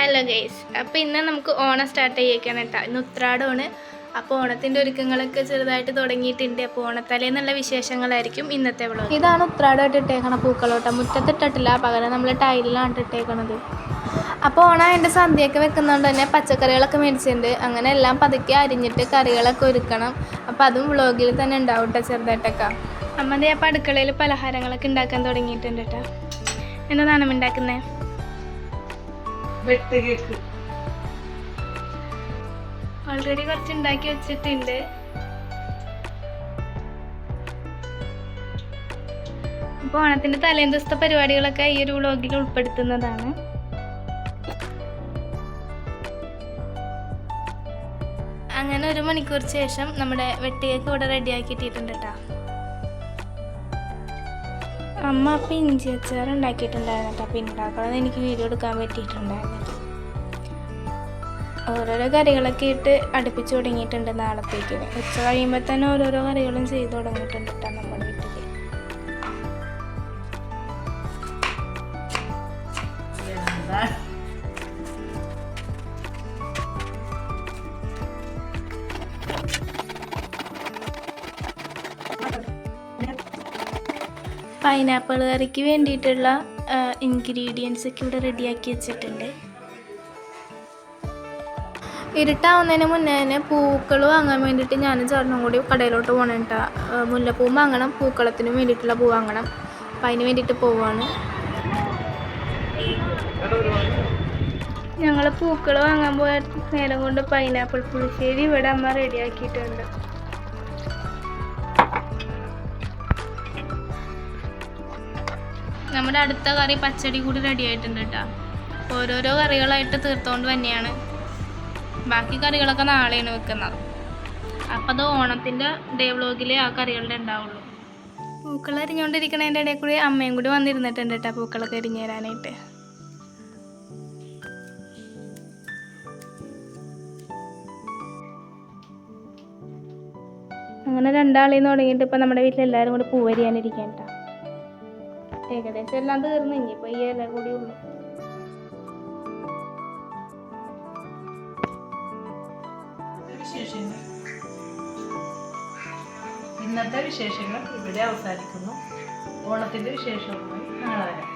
Hello guys, അപ്പോൾ ഇന്ന് നമുക്ക് ഓണം സ്റ്റാർട്ട് ചെയ്യിക്കണം കേട്ടോ. ഇന്ന് ഉത്രാടമാണ്. അപ്പോൾ ഓണത്തിൻ്റെ ഒരുക്കങ്ങളൊക്കെ ചെറുതായിട്ട് തുടങ്ങിയിട്ടുണ്ട്. അപ്പോൾ ഓണത്തലേന്നുള്ള വിശേഷങ്ങളായിരിക്കും ഇന്നത്തെ വ്ളോഗ്. ഇതാണ് ഉത്രാടമായിട്ട് ഇട്ടേക്കണ പൂക്കളോട്ടം. മുറ്റത്തിട്ടിട്ടില്ല, പകരം നമ്മൾ ടൈലിലാണ് ഇട്ടേക്കണത്. അപ്പോൾ ഓണം അതിൻ്റെ സന്ധ്യയൊക്കെ വെക്കുന്നതുകൊണ്ട് തന്നെ പച്ചക്കറികളൊക്കെ മേടിച്ചിട്ടുണ്ട്. അങ്ങനെ എല്ലാം പതുക്കെ അരിഞ്ഞിട്ട് കറികളൊക്കെ ഒരുക്കണം. അപ്പോൾ അതും വ്ളോഗിൽ തന്നെ ഉണ്ടാവും കേട്ടോ ചെറുതായിട്ടൊക്കെ. അമ്മ അപ്പോൾ അടുക്കളയിൽ പലഹാരങ്ങളൊക്കെ ഉണ്ടാക്കാൻ തുടങ്ങിയിട്ടുണ്ട് കേട്ടോ. എന്നതാണ് അമ്മ ഉണ്ടാക്കുന്നത്? ഓൾറെഡി കുറച്ച് ഉണ്ടാക്കി വെച്ചിട്ടുണ്ട്. അപ്പോൾ ഓണത്തിന്റെ തലേന്ന് ദിവസത്തെ പരിപാടികളൊക്കെ ഈ ഒരു വ്ളോഗിൽ ഉൾപ്പെടുത്തുന്നതാണ്. അങ്ങനെ 1 മണിക്കൂർ ശേഷം നമ്മുടെ വെട്ടുകേക്ക് ഇവിടെ റെഡിയാക്കിയിട്ടുണ്ട് കേട്ടോ. അമ്മ അപ്പം ഇഞ്ചി അച്ചാർ ഉണ്ടാക്കിയിട്ടുണ്ടായിരുന്നു കേട്ടോ. അപ്പം ഉണ്ടാക്കണമെന്ന് എനിക്ക് വീഡിയോ എടുക്കാൻ പറ്റിയിട്ടുണ്ടായിരുന്നു. ഓരോരോ കറികളൊക്കെ ഇട്ട് അടുപ്പിച്ച് തുടങ്ങിയിട്ടുണ്ട് നാളത്തേക്ക്. ഉച്ച കഴിയുമ്പോൾ തന്നെ ഓരോരോ കറികളും ചെയ്ത് തുടങ്ങിയിട്ടുണ്ട് കേട്ടോ നമ്മുടെ വീട്ടിൽ. പൈനാപ്പിൾ കറിക്ക് വേണ്ടിയിട്ടുള്ള ഇൻഗ്രീഡിയൻസ് ഒക്കെ ഇവിടെ റെഡിയാക്കി വെച്ചിട്ടുണ്ട്. ഇരുട്ടാവുന്നതിന് മുന്നേ തന്നെ പൂക്കൾ വാങ്ങാൻ വേണ്ടിയിട്ട് ഞാനും ചേട്ടനും കൂടി കടയിലോട്ട് പോകണം കേട്ടോ. മുല്ലപ്പൂ വാങ്ങണം, പൂക്കളത്തിന് വേണ്ടിയിട്ടുള്ള പൂ വാങ്ങണം. അപ്പം അതിന് വേണ്ടിയിട്ട് പോവാണ്. ഞങ്ങൾ പൂക്കൾ വാങ്ങാൻ പോയ നേരം കൊണ്ട് പൈനാപ്പിൾ പുളിശ്ശേരി ഇവിടെ അമ്മ റെഡിയാക്കിയിട്ടുണ്ട്. നമ്മുടെ അടുത്ത കറി പച്ചടി കൂടി റെഡി ആയിട്ടുണ്ട് കേട്ടോ. ഓരോരോ കറികളായിട്ട് തീർത്തുകൊണ്ട് തന്നെയാണ്. ബാക്കി കറികളൊക്കെ നാളെയാണ് വെക്കുന്നത്. അപ്പം അത് ഓണത്തിൻ്റെ ഡേ വ്ളോഗിലേ ആ കറികളുടെ ഉണ്ടാവുള്ളൂ. പൂക്കൾ അരിഞ്ഞുകൊണ്ടിരിക്കണതിൻ്റെ ഇടയിൽ കൂടി അമ്മയും കൂടി വന്നിരുന്നിട്ടുണ്ട് കേട്ടോ പൂക്കളൊക്കെ അരിഞ്ഞു തരാനായിട്ട്. അങ്ങനെ 2 ആളിൽ നിന്ന് തുടങ്ങിയിട്ട് ഇപ്പം നമ്മുടെ വീട്ടിലെല്ലാവരും കൂടി പൂവരിയാനിരിക്കാൻ കേട്ടോ. ഏകദേശം എല്ലാം തീർന്നു, ഇനിയിപ്പോൾ ഈ ഇല കൂടി ഉള്ളു. ഇന്നത്തെ വിശേഷങ്ങൾ ഇവിടെ അവസാനിക്കുന്നു. ഓണത്തിന്റെ വിശേഷവുമായി നാളെ വരാം.